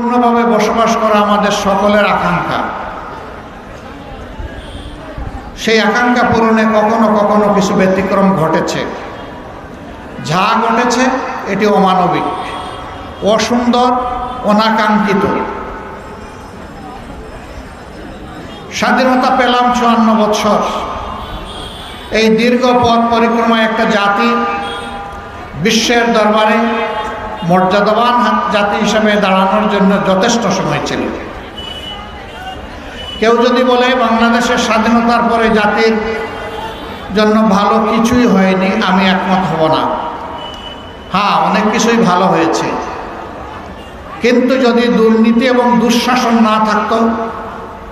শান্তিপূর্ণভাবে বসবাস করা আমাদের সকলের আকাঙ্ক্ষা। সেই আকাঙ্ক্ষা পূরণে কখনো কখনো কিছু ব্যতিক্রম ঘটেছে। যা ঘটেছে এটি অমানবিক, অসুন্দর, অনাকাঙ্ক্ষিত। স্বাধীনতা পেলাম ৫৪ বৎসর। এই দীর্ঘ পথ পরিক্রমায় একটা জাতি বিশ্বের দরবারে মর্যাদাবান জাতি হিসেবে দাঁড়ানোর জন্য যথেষ্ট সময় ছিল। কেউ যদি বলে বাংলাদেশের স্বাধীনতার পরে জাতির জন্য ভালো কিছুই হয়নি, আমি একমত হব না। হ্যাঁ, অনেক কিছুই ভালো হয়েছে, কিন্তু যদি দুর্নীতি এবং দুঃশাসন না থাকতো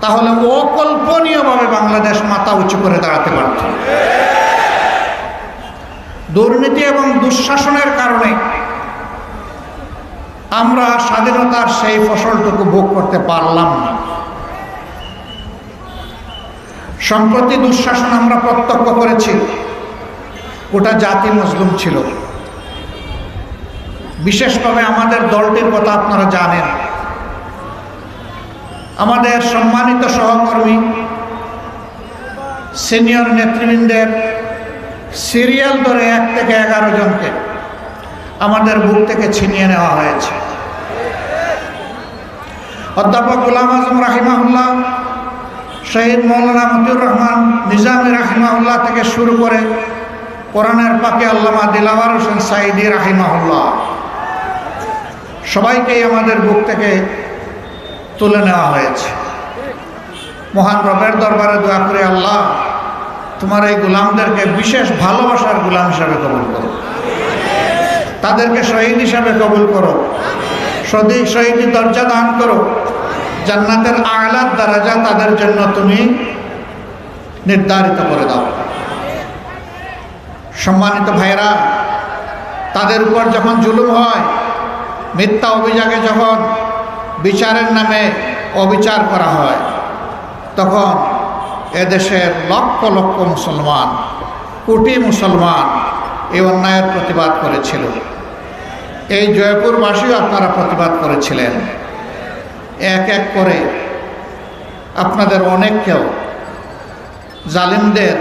তাহলে অকল্পনীয়ভাবে বাংলাদেশ মাথা উঁচু করে দাঁড়াতে পারত। দুর্নীতি এবং দুঃশাসনের কারণে আমরা স্বাধীনতার সেই ফসলটুকু ভোগ করতে পারলাম না। সম্প্রতি দুঃশাসন আমরা প্রত্যক্ষ করেছি। গোটা জাতি মজলুম ছিল। বিশেষভাবে আমাদের দলটির কথা আপনারা জানেন। আমাদের সম্মানিত সহকর্মী, সিনিয়র নেতৃবৃন্দের সিরিয়াল ধরে 1 থেকে 11 জনকে আমাদের বুক থেকে ছিনিয়ে নেওয়া হয়েছে। অধ্যাপক গোলাম আজম রাহিমাহুল্লাহ, শহীদ মৌলানা মতিউর রহমান নিজামী রাহিমাহুল্লাহ থেকে শুরু করে কোরআনের পাকে আল্লামা দিলাওয়ার হোসেন সাঈদী রাহিমাহুল্লাহ, সবাইকেই আমাদের বুক থেকে তুলে নেওয়া হয়েছে। মহান রবের দরবারে দোয়া করে, আল্লাহ তোমার এই গোলামদেরকে বিশেষ ভালোবাসার গোলাম হিসাবে কবুল করো, তাদেরকে শহীদ হিসাবে কবুল করো, শহীদি দরজা দান করো, জান্নাতের আলার দরজা তাদের জন্য তুমি নির্ধারিত করে দাও। সম্মানিত ভাইরা, তাদের উপর যখন জুলুম হয়, মিথ্যা অভিযোগে যখন বিচারের নামে অবিচার করা হয়, তখন এদেশের লক্ষ লক্ষ মুসলমান, কোটি মুসলমান এই অন্যায়ের প্রতিবাদ করেছিল। এই জয়পুরবাসীও আপনারা প্রতিবাদ করেছিলেন। এক এক করে আপনাদের অনেককেও জালিমদের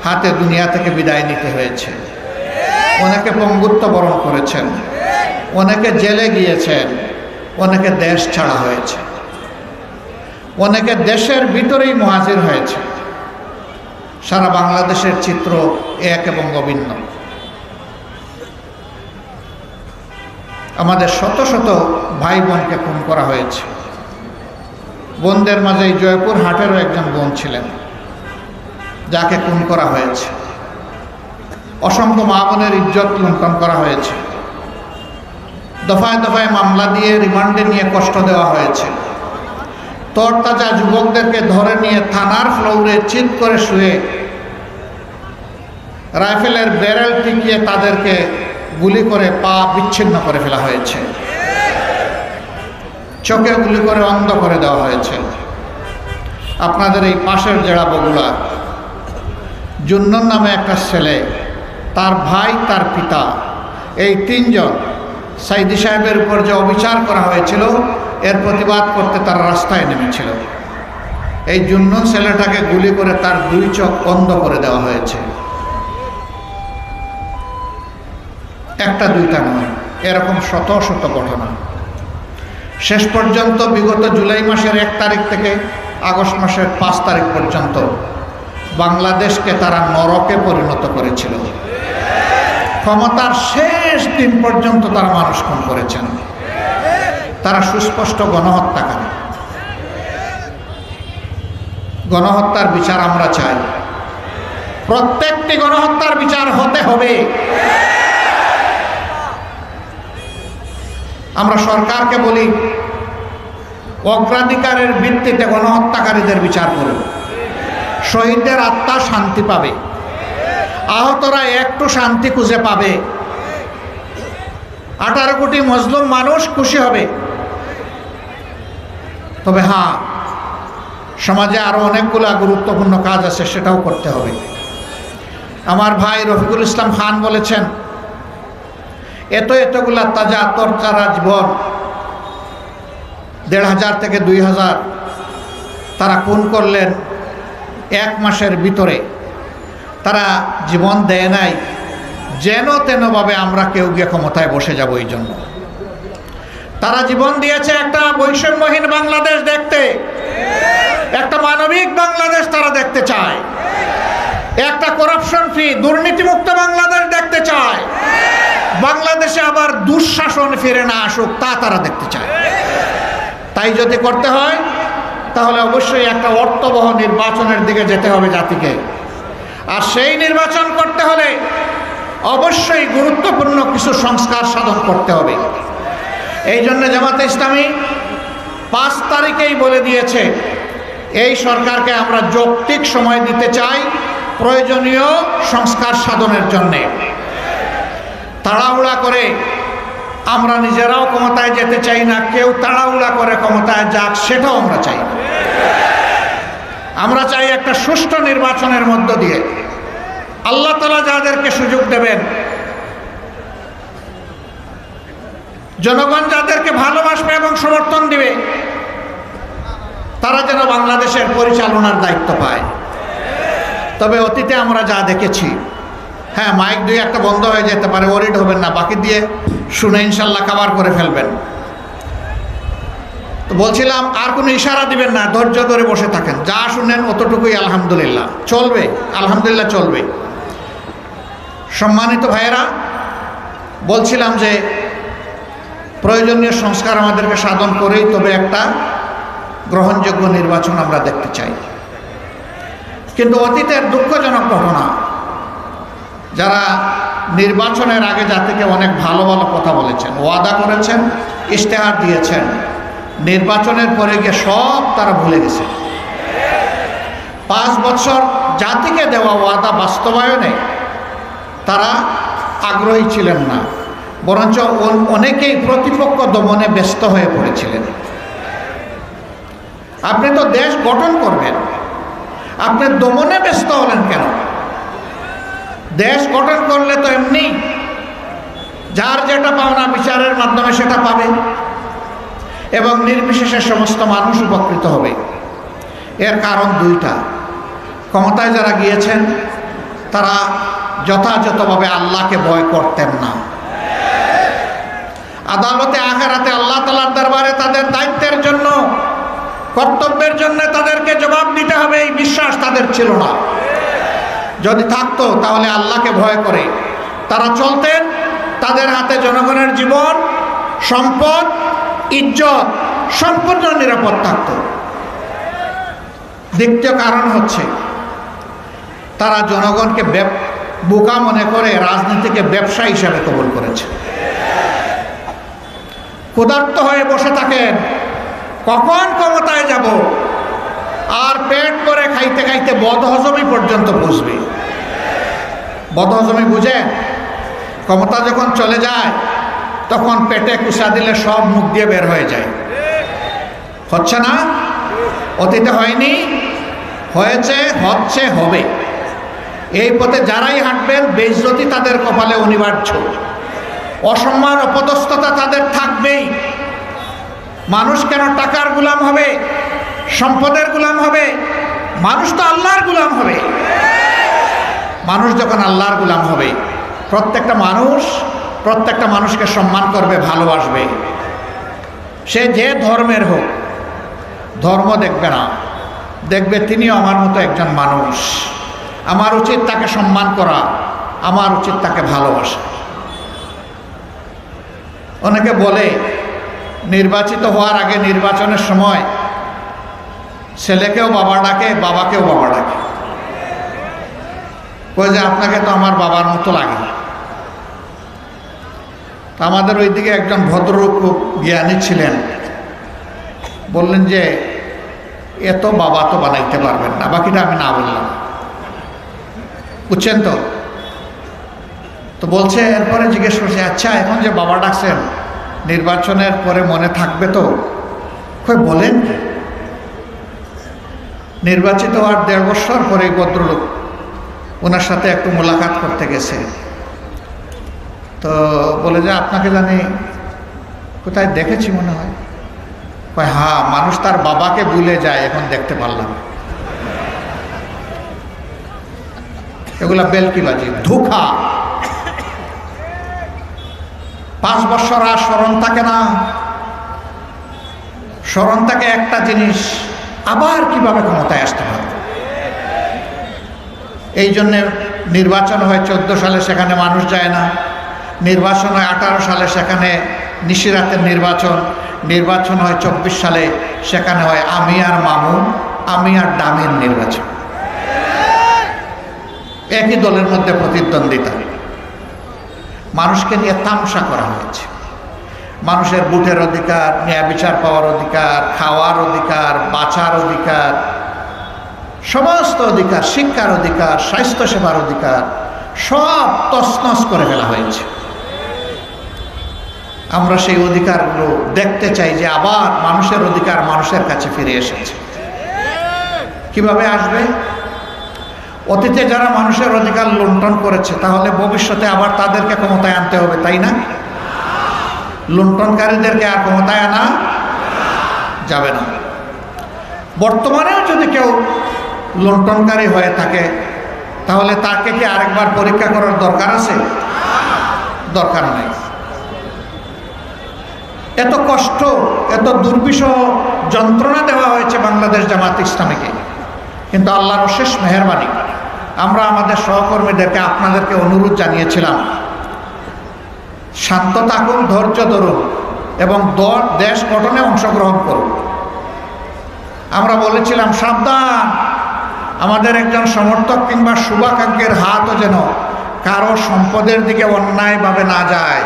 হাতে দুনিয়া থেকে বিদায় নিতে হয়েছে। অনেকে পঙ্গুত্ব বরণ করেছেন, অনেকে জেলে গিয়েছেন, অনেকে দেশ ছাড়া হয়েছে, অনেকে দেশের ভিতরেই মুহাজির হয়েছে। সারা বাংলাদেশের চিত্র এক এবং অভিন্ন। আমাদের শত শত ভাই বোনকে খুন করা হয়েছে। বোনদের মাঝে জয়পুর হাটেরও একজন বোন ছিলেন, যাকে খুন করা হয়েছে। অসংখ্য মা বোনের ইজ্জত লুণ্ঠন করা হয়েছে। দফায় দফায় মামলা দিয়ে রিমান্ডে নিয়ে কষ্ট দেওয়া হয়েছে। তরতাজা যুবকদেরকে ধরে নিয়ে থানার ফ্লোরে চিৎ করে শুয়ে রাইফেলের ব্যারেল টিকিয়ে তাদেরকে গুলি করে পা বিচ্ছিন্ন করে ফেলা হয়েছে। চোখে গুলি করে অন্ধ করে দেওয়া হয়েছে। আপনাদের এই পাশের জেলা বগুড়া, জুন্নন নামে একটা ছেলে, তার ভাই, তার পিতা, এই 3 জন সাইদি সাহেবের উপর যে অবিচার করা হয়েছিল, এর প্রতিবাদ করতে তার রাস্তায় নেমেছিল। এই জুন্নন ছেলেটাকে গুলি করে তার 2 চোখ অন্ধ করে দেওয়া হয়েছে। একটা দুইটা নয়, এরকম শত শত ঘটনা। শেষ পর্যন্ত বিগত জুলাই মাসের 1 তারিখ থেকে আগস্ট মাসের 5 তারিখ পর্যন্ত বাংলাদেশকে তারা নরকে পরিণত করেছিল। ক্ষমতার শেষ দিন পর্যন্ত তারা মানুষ খুন করেছেন। তারা সুস্পষ্ট গণহত্যাকারী। গণহত্যার বিচার আমরা চাই। প্রত্যেকটি গণহত্যার বিচার হতে হবে। আমরা সরকারকে বলি, অগ্রাধিকারের ভিত্তিতে গণহত্যাকারীদের বিচার করুন। শহীদদের আত্মা শান্তি পাবে, আহতরা একটু শান্তি খুঁজে পাবে, 18 কোটি মজলুম মানুষ খুশি হবে। তবে হ্যাঁ, সমাজে আরো অনেকগুলা গুরুত্বপূর্ণ কাজ আছে, সেটাও করতে হবে। আমার ভাই রফিকুল ইসলাম খান বলেছেন, এতগুলা তাজা তরতাজা জীবন 1,500 থেকে 2,000 তারা খুন করলেন 1 মাসের ভিতরে। তারা জীবন দেয় নাই যেন তেনভাবে আমরা কেউ গিয়ে ক্ষমতায় বসে যাব। এই জন্য তারা জীবন দিয়েছে একটা বৈষম্যহীন বাংলাদেশ দেখতে, একটা মানবিক বাংলাদেশ তারা দেখতে চায়, একটা করাপশন ফ্রি দুর্নীতিমুক্ত বাংলাদেশ দেখতে চায়, বাংলাদেশে আবার দুঃশাসন ফিরে না আসুক তা তারা দেখতে চায়। তাই যদি করতে হয় তাহলে অবশ্যই একটা অর্থবহ নির্বাচনের দিকে যেতে হবে জাতিকে। আর সেই নির্বাচন করতে হলে অবশ্যই গুরুত্বপূর্ণ কিছু সংস্কার সাধন করতে হবে। এই জন্য জামাতে ইসলামী 5 তারিখেই বলে দিয়েছে এই সরকারকে আমরা যৌক্তিক সময় দিতে চাই প্রয়োজনীয় সংস্কার সাধনের জন্যে। তাড়াহুড়া করে আমরা নিজেরাও ক্ষমতায় যেতে চাই না, কেউ তাড়াহুড়া করে ক্ষমতায় যাক সেটাও আমরা চাই না। আমরা চাই একটা সুষ্ঠু নির্বাচনের মধ্য দিয়ে আল্লাহ তাআলা যাদেরকে সুযোগ দেবেন, জনগণ যাদেরকে ভালোবাসবে এবং সমর্থন দিবে, তারা যেন বাংলাদেশের পরিচালনার দায়িত্ব পায়। তবে অতীতে আমরা যা দেখেছি, হ্যাঁ মাইক 2-1টা বন্ধ হয়ে যেতে পারে, ওরিড হবেন না, বাকি দিয়ে শুনে ইনশাল্লাহ কভার করে ফেলবেন। তো বলছিলাম আর কোনো ইশারা দিবেন না, ধৈর্য ধরে বসে থাকেন, যা শুনেন অতটুকুই আলহামদুলিল্লাহ চলবে, আলহামদুলিল্লাহ চলবে। সম্মানিত ভাইয়েরা, বলছিলাম যে প্রয়োজনীয় সংস্কার আমাদেরকে সাধন করেই তবে একটা গ্রহণযোগ্য নির্বাচন আমরা দেখতে চাই। কিন্তু অতীতের দুঃখজনক ঘটনা, যারা নির্বাচনের আগে জাতিকে অনেক ভালো ভালো কথা বলেছেন, ওয়াদা করেছেন, ইশতেহার দিয়েছেন, নির্বাচনের পরে গিয়ে সব তারা ভুলে গেছে। 5 বছর জাতিকে দেওয়া ওয়াদা বাস্তবায়নে তারা আগ্রহী ছিলেন না, বরঞ্চ অনেকেই প্রতিপক্ষ দমনে ব্যস্ত হয়ে পড়েছিলেন। আপনি তো দেশ গঠন করবেন, আপনি দমনে ব্যস্ত হলেন কেন? দেশ গঠন করলে তো এমনি যার যেটা পাওনা বিচারের মাধ্যমে সেটা পাবে এবং নির্বিশেষে সমস্ত মানুষ উপকৃত হবে। এর কারণ 2টা। ক্ষমতায় যারা গিয়েছেন তারা যথাযথভাবে আল্লাহকে ভয় করতেন না। আদালতে আখিরাতে আল্লাহ তাআলার দরবারে তাদের দায়িত্বের জন্য, কর্তব্যের জন্য তাদেরকে জবাব দিতে হবে এই বিশ্বাস তাদের ছিল না। যদি থাকতো তাহলে আল্লাহকে ভয় করে তারা চলতেন, তাদের হাতে জনগণের জীবন, সম্পদ, ইজ্জত সম্পূর্ণ নিরাপদ থাকত। দ্বিতীয় কারণ হচ্ছে তারা জনগণকে বোকা মনে করে রাজনীতিকে ব্যবসা হিসাবে কবুল করেছে। ক্ষুধার্ত হয়ে বসে থাকেন, কখন ক্ষমতায় যাব, আর পেট করে খাইতে খাইতে বদহজমি পর্যন্ত বুঝবে। বদহজমি বুঝেন? ক্ষমতা যখন চলে যায় তখন পেটে কুসা দিলে সব মুখ দিয়ে বের হয়ে যায়। হচ্ছে না? অতীতে হয়নি? হয়েছে, হচ্ছে, হবে। এই পথে যারাই হাঁটবেন বেইজ্জতি তাদের কপালে অনিবার্য, অসম্মান অপদস্থতা তাদের থাকবেই। মানুষ কেন টাকার গোলাম হবে, সম্পদের গোলাম হবে? মানুষ তো আল্লাহর গোলাম হবে। মানুষ যখন আল্লাহর গোলাম হবে, প্রত্যেকটা মানুষকে সম্মান করবে, ভালোবাসবে। সে যে ধর্মের হোক, ধর্ম দেখবে না, দেখবে তিনিও আমার মতো একজন মানুষ, আমার উচিত তাকে সম্মান করা, আমার উচিত তাকে ভালোবাসা। অনেকে বলে নির্বাচিত হওয়ার আগে নির্বাচনের সময় ছেলেকেও বাবা ডাকে, বাবাকেও বাবা ডাকে। কই যে আপনাকে তো আমার বাবার মতো লাগে। আমাদের ওইদিকে একজন ভদ্রলোক খুব জ্ঞানী ছিলেন, বললেন যে এত বাবা তো বানাইতে পারবেন না, বাকিটা আমি না বললাম, বুঝছেন তো? তো বলছে, এরপরে জিজ্ঞেস করছে, আচ্ছা এখন যে বাবা ডাকছেন নির্বাচনের পরে মনে থাকবে তো? কই বলেন কি? নির্বাচিত হওয়ার 1.5 বছর পরে এই ভদ্রলোক ওনার সাথে একটু মোলাকাত করতে গেছে। তো বলে যে আপনাকে জানি কোথায় দেখেছি মনে হয়। কয় হ্যাঁ, মানুষ তার বাবাকে ভুলে যায়, এখন দেখতে পারলাম। এগুলা বেলকিবাজি, ধোঁকা। 5 বছর আর স্মরণ থাকে না। স্মরণ থাকে একটা জিনিস, আবার কিভাবে ক্ষমতায় আসতে পারবে। এই জন্যে নির্বাচন হয় 14 সালে, সেখানে মানুষ যায় না। নির্বাচন হয় 18 সালে, সেখানে নিশিরাতের নির্বাচন হয় 24 সালে, সেখানে হয় আমি আর মামু, আমি আর ডামের নির্বাচন। একই দলের মধ্যে প্রতিদ্বন্দ্বিতা। মানুষকে নিয়ে তামসা করা হয়েছে। মানুষের ভোটের অধিকার, ন্যায় বিচার পাওয়ার অধিকার, খাওয়ার অধিকার, বাঁচার অধিকার, সমস্ত অধিকার, শিক্ষার অধিকার, স্বাস্থ্যসেবার অধিকার সব তছনছ করে ফেলা হয়েছে। আমরা সেই অধিকারগুলো দেখতে চাই যে আবার মানুষের অধিকার মানুষের কাছে ফিরে এসেছে। কিভাবে আসবে? অতীতে যারা মানুষের অধিকার লুণ্ঠন করেছে, তাহলে ভবিষ্যতে আবার তাদেরকে ক্ষমতায় আনতে হবে, তাই না? লুণ্ঠনকারীদেরকে আর ক্ষমতায় আনা যাবে না। বর্তমানেও যদি কেউ লুণ্ঠনকারী হয়ে থাকে, তাহলে তাকে কি আরেকবার পরীক্ষা করার দরকার আছে? দরকার নাই। এত কষ্ট, এত দুর্বিষহ যন্ত্রণা দেওয়া হয়েছে বাংলাদেশ জামাত ইসলামীকে, কিন্তু আল্লাহর অশেষ মেহেরবানি, আমরা আমাদের সহকর্মীদেরকে, আপনাদেরকে অনুরোধ জানিয়েছিলাম, শান্ত থাকুন, ধৈর্য ধরুন এবং দেশ গঠনে অংশগ্রহণ করুন। আমরা বলেছিলাম সাবধান, আমাদের একজন সমর্থক কিংবা শুভাকাঙ্ক্ষীর হাতও যেন কারো সম্পদের দিকে অন্যায়ভাবে না যায়।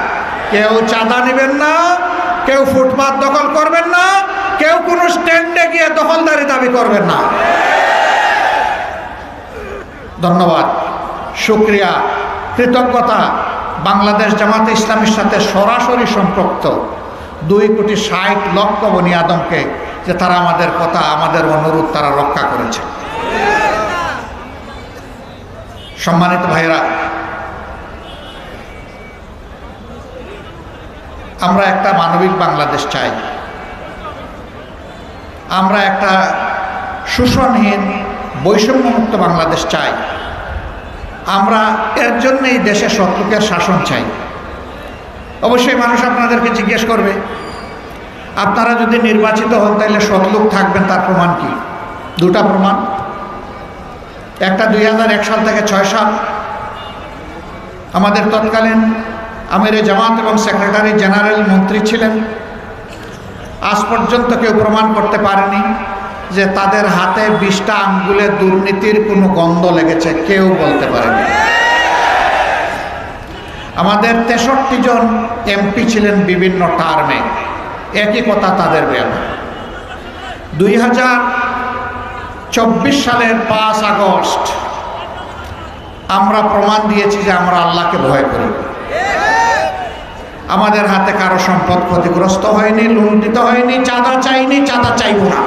কেউ চাঁদা নেবেন না, কেউ ফুটপাত দখল করবেন না, কেউ কোনো স্ট্যান্ডে গিয়ে দখলদারি দাবি করবেন না। ধন্যবাদ, শুকরিয়া, কৃতজ্ঞতা বাংলাদেশ জামাতে ইসলামীর সাথে সরাসরি সম্পৃক্ত 2,60,00,000 বনি আদমকে, যে তারা আমাদের কথা, আমাদের অনুরোধ তারা রক্ষা করেছে। সম্মানিত ভাইরা, আমরা একটা মানবিক বাংলাদেশ চাই। আমরা একটা শোষণহীন, বৈষম্যমুক্ত বাংলাদেশ চাই। আমরা এর জন্যই দেশে সৎলোকের শাসন চাই। অবশ্যই মানুষ আপনাদেরকে জিজ্ঞেস করবে, আপনারা যদি নির্বাচিত হন তাহলে সৎলোক থাকবেন, তার প্রমাণ কি? 2টা প্রমাণ। একটা 2001 সাল থেকে 6 সাল আমাদের তৎকালীন আমিরে জামাত এবং সেক্রেটারি জেনারেল মন্ত্রী ছিলেন। আজ পর্যন্ত কেউ প্রমাণ করতে পারেনি যে তাদের হাতে 20টা আঙ্গুলে দুর্নীতির কোনো গন্ধ লেগেছে, কেউ বলতে পারেনি। আমাদের 63 জন এমপি ছিলেন বিভিন্ন টার্মে, একই কথা তাদের ব্যাপারে। 2024 সালের 5 আগস্ট আমরা প্রমাণ দিয়েছি যে আমরা আল্লাহকে ভয় করি। আমাদের হাতে কারো সম্পদ ক্ষতিগ্রস্ত হয়নি, লুণ্ঠিত হয়নি, চাঁদা চাইনি, চাঁদা চাইব না।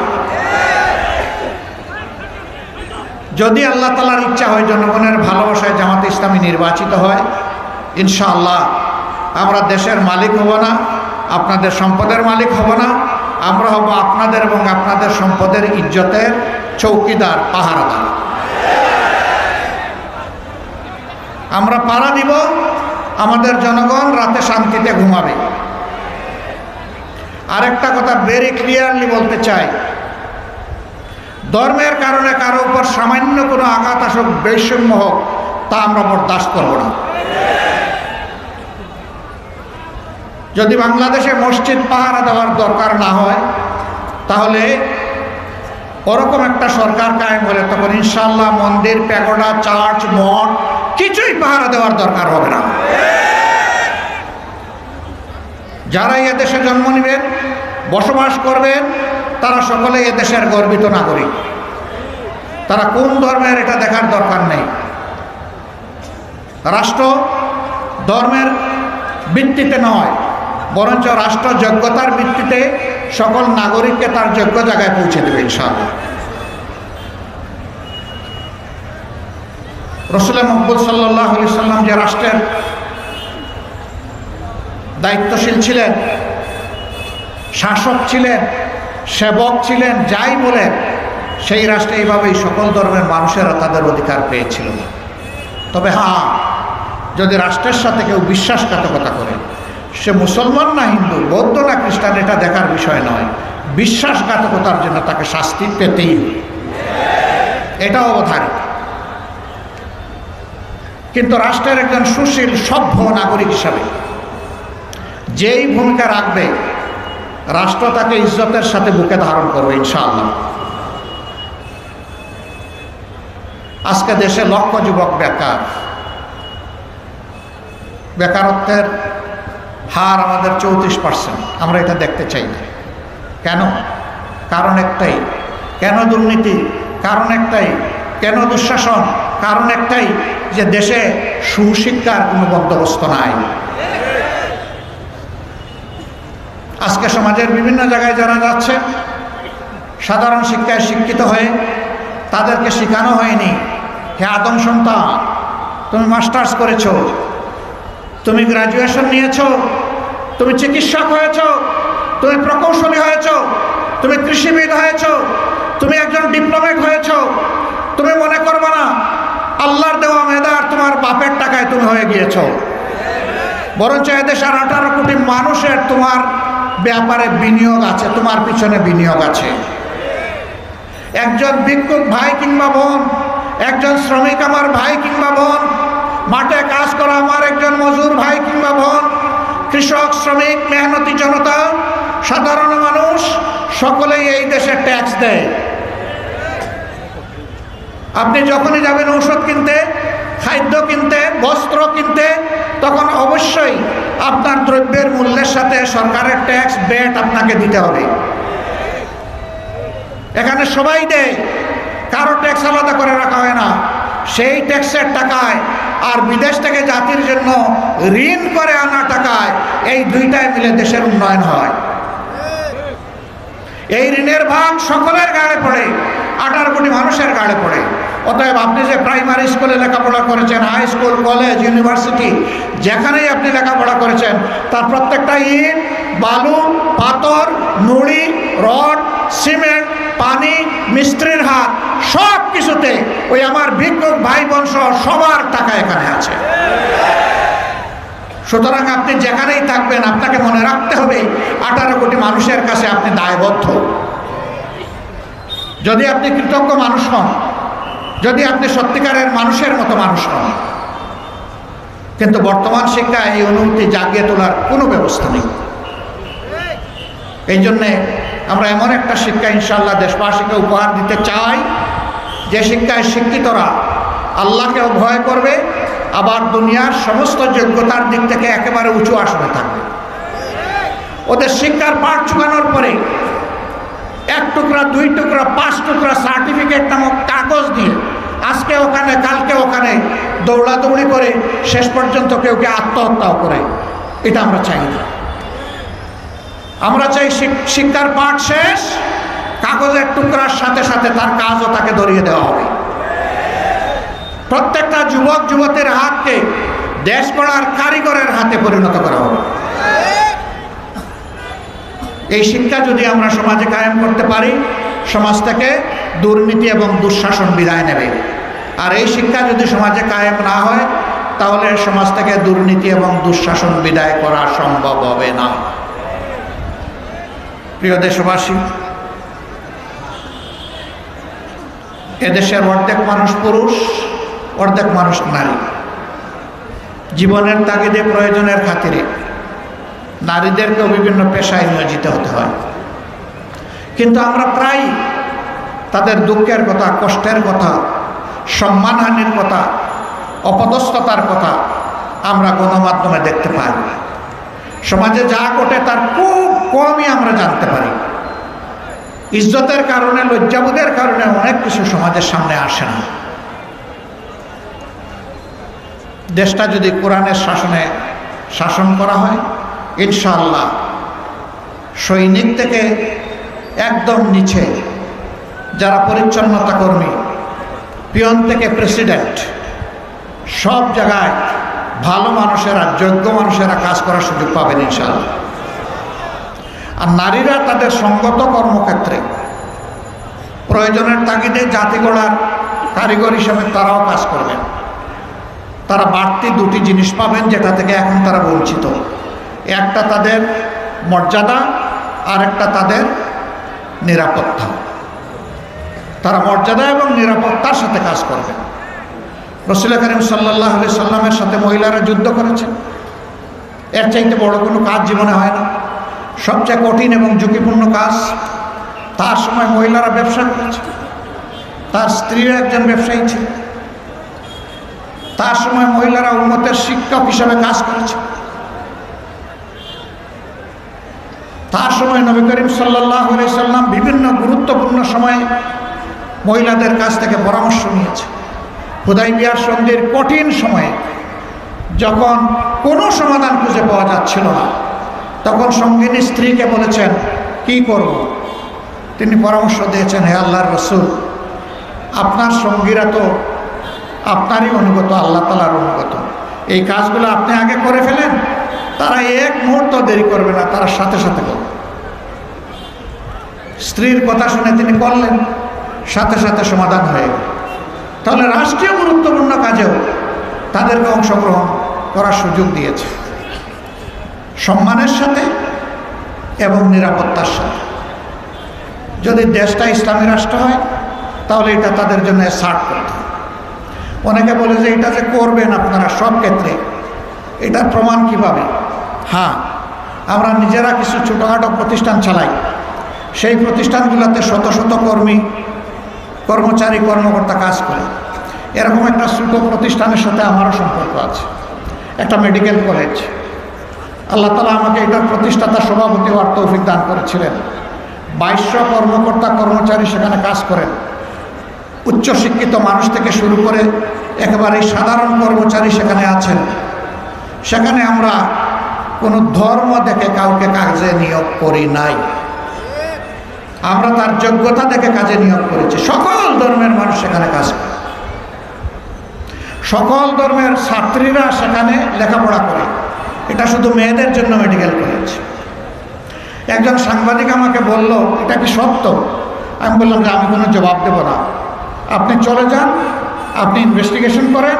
যদি আল্লাহ তাআলার ইচ্ছা হয়, জনগণের ভালোবাসায় জামাতে ইসলামী নির্বাচিত হয়, ইনশাআল্লাহ আমরা দেশের মালিক হব না, আপনাদের সম্পদের মালিক হব না, আমরা হব আপনাদের এবং আপনাদের সম্পদের ইজ্জতের চৌকিদার, পাহারাদার। আমরা পাহারা দিব, আমাদের জনগণ রাতে শান্তিতে ঘুমাবে। আরেকটা কথা ভেরি ক্লিয়ারলি বলতে চাই, ধর্মের কারণে কারো উপর সামান্য কোনো আঘাত আসুক, বৈষম্য হোক, তা আমরা বরদাস্ত করব না। যদি বাংলাদেশে মসজিদ পাহারা দেওয়ার দরকার না হয়, তাহলে ওরকম একটা সরকার কায়েম হলে তখন ইনশাআল্লাহ মন্দির, প্যাগোডা, চার্চ, মঠ কিছুই পাহারা দেওয়ার দরকার হবে না। যারা এ দেশে জন্ম নেবেন, বসবাস করবেন, তারা সকলে এ দেশের গর্বিত নাগরিক। তারা কোন ধর্মের এটা দেখার দরকার নেই। রাষ্ট্র ধর্মের ভিত্তিতে নয়, বরঞ্চ রাষ্ট্র যোগ্যতার ভিত্তিতে সকল নাগরিককে তার যোগ্য জায়গায় পৌঁছে দেবে ইনশাআল্লাহ। রাসূল মকবুল সাল্লাল্লাহু আলাইহি সাল্লাম যে রাষ্ট্রের দায়িত্বশীল ছিলেন, শাসক ছিলেন, সেবক ছিলেন, যাই বলেন, সেই রাষ্ট্রে এইভাবেই সকল ধর্মের মানুষেরা তাদের অধিকার পেয়েছিল। তবে হ্যাঁ, যদি রাষ্ট্রের সাথে কেউ বিশ্বাসঘাতকতা করে, সে মুসলমান না হিন্দু, বৌদ্ধ না খ্রিস্টান, এটা দেখার বিষয় নয়, বিশ্বাসঘাতকতার জন্য তাকে শাস্তি পেতেই হবে, এটাও অবধারিত। কিন্তু রাষ্ট্রের একজন সুশীল সভ্য নাগরিক হিসাবে যেই ভূমিকা রাখবে, রাষ্ট্র তাকে ইজ্জতের সাথে বুকে ধারণ করবে ইনশাআল্লাহ। আজকে দেশে লক্ষ যুবক বেকার, বেকারত্বের হার আমাদের 34%। আমরা এটা দেখতে চাই না। কেন? কারণ একটাই। কেন দুর্নীতি? কারণ একটাই। কেন দুঃশাসন? কারণ একটাই, যে দেশে সুশিক্ষার কোনো বন্দোবস্ত নাই। আজকে সমাজের বিভিন্ন জায়গায় যারা যাচ্ছে, সাধারণ শিক্ষায় শিক্ষিত হয়ে তাদেরকে শেখানো হয়নি, হে আদম সন্তান, তুমি মাস্টার্স করেছো, তুমি গ্রাজুয়েশন নিয়েছো, তুমি চিকিৎসক হয়েছো, তুমি প্রকৌশলী হয়েছো, তুমি কৃষিবিদ হয়েছো, তুমি একজন ডিপ্লোমেট হয়েছো, তুমি মনে করবে না আল্লাহর দেওয়া মেধার তোমার বাপের টাকায় তুমি হয়ে গিয়েছো, বরঞ্চ এদেশের 18 কোটি মানুষের তোমার ব্যাপারে বিনিয়োগ আছে, তোমার পিছনে বিনিয়োগ আছে। একজন ভিক্ষুক ভাই কিংবা বোন, একজন শ্রমিক আমার ভাই কিংবা বোন, মাঠে কাজ করা আমার একজন মজুর ভাই কিংবা বোন, কৃষক, শ্রমিক, মেহনতি জনতা, সাধারণ মানুষ, সকলেই এই দেশে ট্যাক্স দেয়। আপনি যখনই যাবেন ঔষধ কিনতে, খাদ্য কিনতে, বস্ত্র কিনতে, তখন অবশ্যই আপনার দ্রব্যের মূল্যের সাথে সরকারের ট্যাক্স, ভ্যাট আপনাকে দিতে হবে। এখানে সবাই দেয়, কারো ট্যাক্স আলাদা করে রাখা হয় না। সেই ট্যাক্সের টাকায় আর বিদেশ থেকে জাতির জন্য ঋণ করে আনা টাকায়, এই দুইটাই মিলে দেশের উন্নয়ন হয়। এই ঋণের ভাগ সকলের গাড়ে পড়ে, 18 কোটি মানুষের গাড়ে পড়ে। অতএব আপনি যে প্রাইমারি স্কুলে লেখাপড়া করেছেন, হাই স্কুল, কলেজ, ইউনিভার্সিটি, যেখানেই আপনি লেখাপড়া করেছেন, তার প্রত্যেকটা ইট, বালু, পাথর, নুড়ি, রড, সিমেন্ট, পানি, মিস্ত্রির হাত, সব কিছুতে ওই আমার ভিক্ষুক ভাই বোন সহ সবার টাকা এখানে আছে। সুতরাং আপনি যেখানেই থাকবেন, আপনাকে মনে রাখতে হবে 18 কোটি মানুষের কাছে আপনি দায়বদ্ধ। যদি আপনি কৃতজ্ঞ মানুষ হন, যদি আপনি সত্যিকারের মানুষের মতো মানুষ হন। কিন্তু বর্তমান শিক্ষায় এই অনুভূতি জাগিয়ে তোলার কোনো ব্যবস্থা নেই। এই জন্যে আমরা এমন একটা শিক্ষা ইনশাআল্লাহ দেশবাসীকে উপহার দিতে চাই, যে শিক্ষায় শিক্ষিতরা আল্লাহকেও ভয় করবে, আবার দুনিয়ার সমস্ত যোগ্যতার দিক থেকে একেবারে উঁচু আসনে থাকবে। ওদের শিক্ষার পাঠ চুকানোর পরে 1 টুকরা, 2 টুকরা, 5 টুকরা সার্টিফিকেট নামক কাগজ দিয়ে আজকে ওখানে, কালকে ওখানে দৌড়াদৌড়ি করে শেষ পর্যন্ত কেউ আত্মহত্যাও করে, এটা আমরা চাই না। আমরা চাই শিক্ষার পাঠ শেষ, কাগজের টুকরার সাথে সাথে তার কাজও তাকে ধরিয়ে দেওয়া হবে। প্রত্যেকটা যুবক যুবতীর হাতকে দেশ গড়ার কারিগরের হাতে পরিণত করা হবে। এই শিক্ষা যদি আমরা সমাজে কায়েম করতে পারি, সমাজ থেকে দুর্নীতি এবং দুঃশাসন বিদায় নেবে। আর এই শিক্ষা যদি সমাজে কায়েম না হয়, তাহলে সমাজ থেকে দুর্নীতি এবং দুঃশাসন বিদায় করা সম্ভব হবে না। প্রিয় দেশবাসী, এদেশের অর্ধেক মানুষ পুরুষ, অর্ধেক মানুষ নারী। জীবনের তাগিদে, প্রয়োজনের খাতিরে নারীদেরকেও বিভিন্ন পেশায় নিয়োজিত হতে হয়। কিন্তু আমরা প্রায় তাদের দুঃখের কথা, কষ্টের কথা, সম্মানহানির কথা, অপদস্থতার কথা আমরা গণমাধ্যমে দেখতে পাই। সমাজে যা ঘটে তার খুব কমই আমরা জানতে পারি। ইজ্জতের কারণে, লজ্জাবোধের কারণে অনেক কিছু সমাজের সামনে আসে না। দেশটা যদি কোরআনের শাসনে শাসন করা হয়, ইনশাআল্লাহ সৈনিক থেকে একদম নিচে যারা পরিচ্ছন্নতা কর্মী, পিয়ন থেকে প্রেসিডেন্ট, সব জায়গায় ভালো মানুষেরা, যোগ্য মানুষেরা কাজ করার সুযোগ পাবেন ইনশাআল্লাহ। আর নারীরা তাদের সঙ্গত কর্মক্ষেত্রে প্রয়োজনের তাগিদে জাতি গড়ার কারিগর হিসেবে তারাও কাজ করবেন। তারা বাড়তি দুটি জিনিস পাবেন যেটা থেকে এখন তারা বঞ্চিত। একটা তাদের মর্যাদা, আর একটা তাদের নিরাপত্তা। তারা মর্যাদা এবং নিরাপত্তার সাথে কাজ করবেন। রাসূল করিম সাল্লাল্লাহু আলাইহি সাল্লামের সাথে মহিলারা যুদ্ধ করেছেন। এর চাইতে বড় কোনো কাজ জীবনে হয় না। সবচেয়ে কঠিন এবং ঝুঁকিপূর্ণ কাজ। তার সময় মহিলারা ব্যবসা করেছে, তার স্ত্রীরা একজন ব্যবসায়ী ছিল। তার সময় মহিলারা উম্মতের শিক্ষক হিসাবে কাজ করেছে। তার সময় নবী করিম সাল্লাল্লাহু আলাইহি সাল্লাম বিভিন্ন গুরুত্বপূর্ণ সময়ে মহিলাদের কাছ থেকে পরামর্শ নিয়েছে। হুদাইবিয়ার সন্ধির কঠিন সময়ে যখন কোনো সমাধান খুঁজে পাওয়া যাচ্ছিল না, তখন সঙ্গিনী স্ত্রীকে বলেছেন কি করব। তিনি পরামর্শ দিয়েছেন, হে আল্লাহর রাসূল, আপনার সঙ্গীরা তো আপনারই অনুগত, আল্লাহ তাআলার অনুগত। এই কাজগুলো আপনি আগে করে ফেলেন, তারা এক মুহূর্ত দেরি করবে না, তারা সাথে সাথে করবে। স্ত্রীর কথা শুনে তিনি করলেন, সাথে সাথে সমাধান হয়ে গেল। তাহলে রাষ্ট্রীয় গুরুত্বপূর্ণ কাজেও তাদেরকে অংশগ্রহণ করার সুযোগ দিয়েছে, সম্মানের সাথে এবং নিরাপত্তার সাথে। যদি দেশটা ইসলামী রাষ্ট্র হয় তাহলে এটা তাদের জন্য সার্ট করতে হবে। অনেকে বলে যে এটা যে করবেন আপনারা সব ক্ষেত্রে, এটার প্রমাণ কিভাবে? হ্যাঁ, আমরা নিজেরা কিছু ছোটোখাটো প্রতিষ্ঠান চালাই। সেই প্রতিষ্ঠানগুলোতে শত শত কর্মচারী কর্মকর্তা কাজ করে। এরকম একটা ছোটো প্রতিষ্ঠানের সাথে আমারও সম্পর্ক আছে, একটা মেডিকেল কলেজ। আল্লাহ তাআলা আমাকে এটার প্রতিষ্ঠাতা সভাপতি হওয়ার তৌফিক দান করেছিলেন। 2200 কর্মকর্তা কর্মচারী সেখানে কাজ করেন। উচ্চশিক্ষিত মানুষ থেকে শুরু করে একেবারে সাধারণ কর্মচারী সেখানে আছেন। সেখানে আমরা কোনো ধর্ম দেখে কাউকে কাজে নিয়োগ করি নাই, আমরা তার যোগ্যতা দেখে কাজে নিয়োগ করেছি। সকল ধর্মের মানুষ সেখানে কাজ করে, সকল ধর্মের ছাত্রীরা সেখানে লেখাপড়া করে। এটা শুধু মেয়েদের জন্য মেডিকেল কলেজ। একজন সাংবাদিক আমাকে বলল, এটা কি সত্য? আমি বললাম যে আমি কোনো জবাব দেব না, আপনি চলে যান, আপনি ইনভেস্টিগেশন করেন।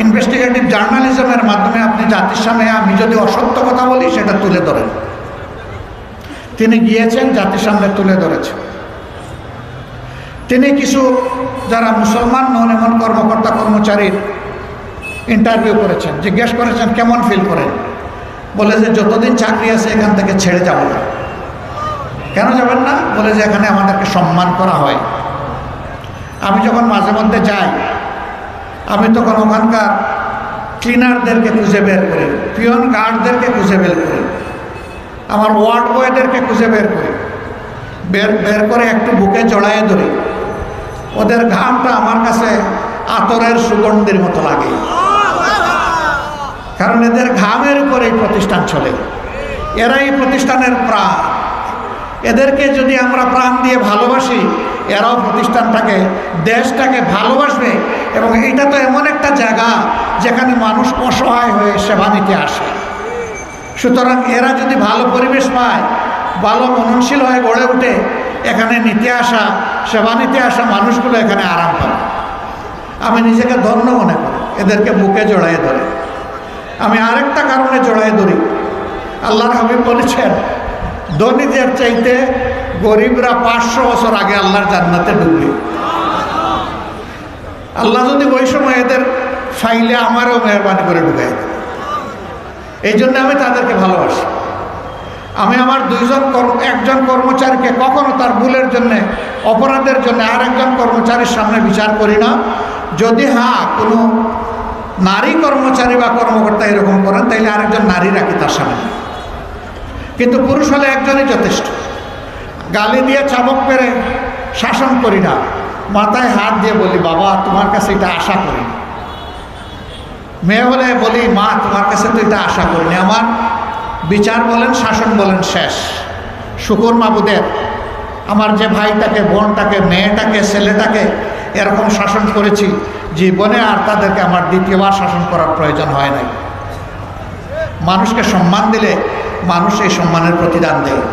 ইনভেস্টিগেটিভ জার্নালিজমের মাধ্যমে আপনি জাতির সামনে আমি যদি অসত্য কথা বলি সেটা তুলে ধরেন। তিনি গিয়েছেন, জাতির সামনে তুলে ধরেছেন। তিনি কিছু যারা মুসলমান নন এমন কর্মকর্তা কর্মচারীর ইন্টারভিউ করেছেন, জিজ্ঞেস করেছেন কেমন ফিল করেন। বলে যে যতদিন চাকরি আছে এখান থেকে ছেড়ে যাব না। কেন যাবেন না? বলে যে এখানে আমাদেরকে সম্মান করা হয়। আমি যখন মাঝে মধ্যে যাই, আমি তখন ওখানকার ক্লিনারদেরকে খুঁজে বের করি, পিয়ন গার্ডদেরকে খুঁজে বের করি, আমার ওয়ার্ড বয়দেরকে খুঁজে বের করি। বের করে একটু বুকে জড়াইয়ে ধরি। ওদের ঘামটা আমার কাছে আতরের সুগন্ধির মতো লাগে, কারণ এদের ঘামের উপর এই প্রতিষ্ঠান চলে। এরা এই প্রতিষ্ঠানের প্রাণ। এদেরকে যদি আমরা প্রাণ দিয়ে ভালোবাসি, এরাও প্রতিষ্ঠানটাকে, দেশটাকে ভালোবাসবে। এবং এটা তো এমন একটা জায়গা যেখানে মানুষ অসহায় হয়ে সেবা নিতে আসে। সুতরাং এরা যদি ভালো পরিবেশ পায়, ভালো মননশীল হয়ে গড়ে ওঠে, এখানে নিতে আসা, সেবা নিতে আসা মানুষগুলো এখানে আরাম পাবে। আমি নিজেকে ধন্য মনে করি এদেরকে বুকে জড়াইয়ে ধরে। আমি আরেকটা কারণে জড়াইয়ে ধরি, আল্লাহর হাবিব বলেছেন ধনীদের চাইতে গরিবরা 500 বছর আগে আল্লাহর জান্নাতে ঢুকবে। আল্লাহ যদি ওই সময় এদের ফাইলে আমারও মেহরবানি করে ঢুকাই দেয়। এই জন্য আমি তাদেরকে ভালোবাসি। আমি আমার একজন কর্মচারীকে কখনো তার ভুলের জন্যে, অপরাধের জন্য আরেকজন কর্মচারীর সামনে বিচার করি না। যদি হ্যাঁ কোনো নারী কর্মচারী বা কর্মকর্তা এরকম করেন, তাইলে আরেকজন নারী রাখি তার সামনে। কিন্তু পুরুষ হলে একজনই যথেষ্ট। গালি দিয়ে চাবক পেরে শাসন করি না, মাথায় হাত দিয়ে বলি বাবা তোমার কাছে এটা আশা করি। মেয়ে হলে বলি মা তোমার কাছে তো এটা আশা করিনি। আমার বিচার বলেন, শাসন বলেন শেষ। শুকর মাবুদের আমার যে ভাইটাকে, বোনটাকে, মেয়েটাকে, ছেলেটাকে এরকম শাসন করেছি জীবনে, আর তাদেরকে আমার দ্বিতীয়বার শাসন করার প্রয়োজন হয় নাই। মানুষকে সম্মান দিলে মানুষ এই সম্মানের প্রতিদান দেয়।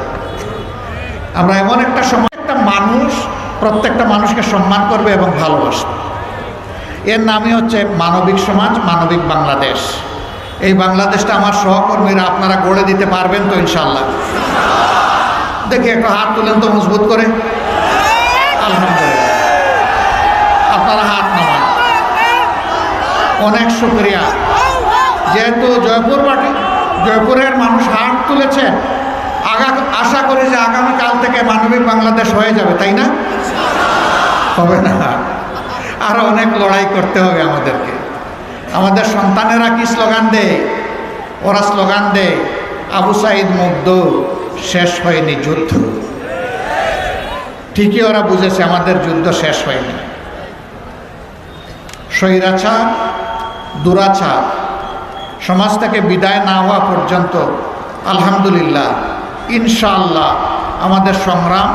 আমরা এমন একটা সময়, একটা মানুষ প্রত্যেকটা মানুষকে সম্মান করবে এবং ভালোবাসবে। এর নামই হচ্ছে মানবিক সমাজ, মানবিক বাংলাদেশ। এই বাংলাদেশটা আমার সহকর্মীরা আপনারা গড়ে দিতে পারবেন তো ইনশাল্লাহ? দেখি একটা হাত তুলেন তো মজবুত করে। আলহামদুলিল্লাহ, আপনারা হাত নামান। অনেক শুকরিয়া। যেহেতু জয়পুরের মানুষ হাত তুলেছেন, আশা করি যে আগামীকাল থেকে মানবিক বাংলাদেশ হয়ে যাবে, তাই না? হবে না, আরো অনেক লড়াই করতে হবে আমাদেরকে। আমাদের সন্তানেরা কি স্লোগান দেয়? ওরা স্লোগান দেয়, আবু সাইদ মুগ্ধ, শেষ হয়নি যুদ্ধ। ঠিকই ওরা বুঝেছে আমাদের যুদ্ধ শেষ হয়নি। স্বৈরাচার, দুরাচার সমাজ থেকে বিদায় না হওয়া পর্যন্ত আলহামদুলিল্লাহ, ইনশাআল্লাহ আমাদের সংগ্রাম,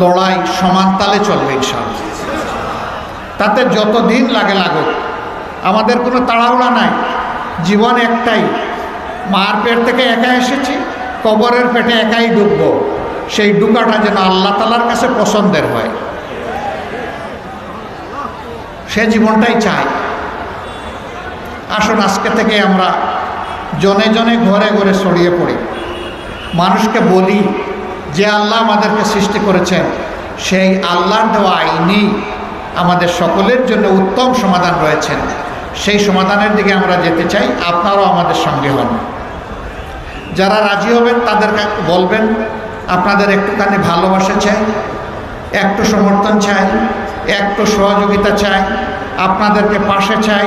লড়াই সমান তালে চলবে ইনশাআল্লাহ। তাতে যত দিন লাগে লাগুক, আমাদের কোনো তাড়াহুড়া নাই। জীবন একটাই, মার পেট থেকে একা এসেছি, কবরের পেটে একাই ঢুকবো। সেই ঢুকাটা যেন আল্লাহ তাআলার কাছে পছন্দের হয়, সে জীবনটাই চাই। আসুন আজকে থেকে আমরা জনে জনে, ঘরে ঘরে ছড়িয়ে পড়ি, মানুষকে বলি যে আল্লাহ আমাদেরকে সৃষ্টি করেছেন, সেই আল্লাহর দেওয়া আইনেই আমাদের সকলের জন্য উত্তম সমাধান রয়েছেন। সেই সমাধানের দিকে আমরা যেতে চাই। আপনারাও আমাদের সঙ্গে হন। যারা রাজি হবেন তাদেরকে বলবেন, আপনাদের একটুখানি ভালোবাসা চাই, একটু সমর্থন চাই, একটু সহযোগিতা চাই, আপনাদেরকে পাশে চাই,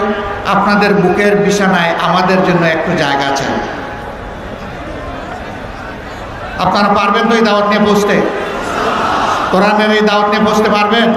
আপনাদের বুকের বিছানায় আমাদের জন্য একটু জায়গা চাই। আপনারা পারবেন তো এই দাওয়াত নিয়ে বসতে? কোরআনের এই দাওয়াত নিয়ে বসতে পারবেন?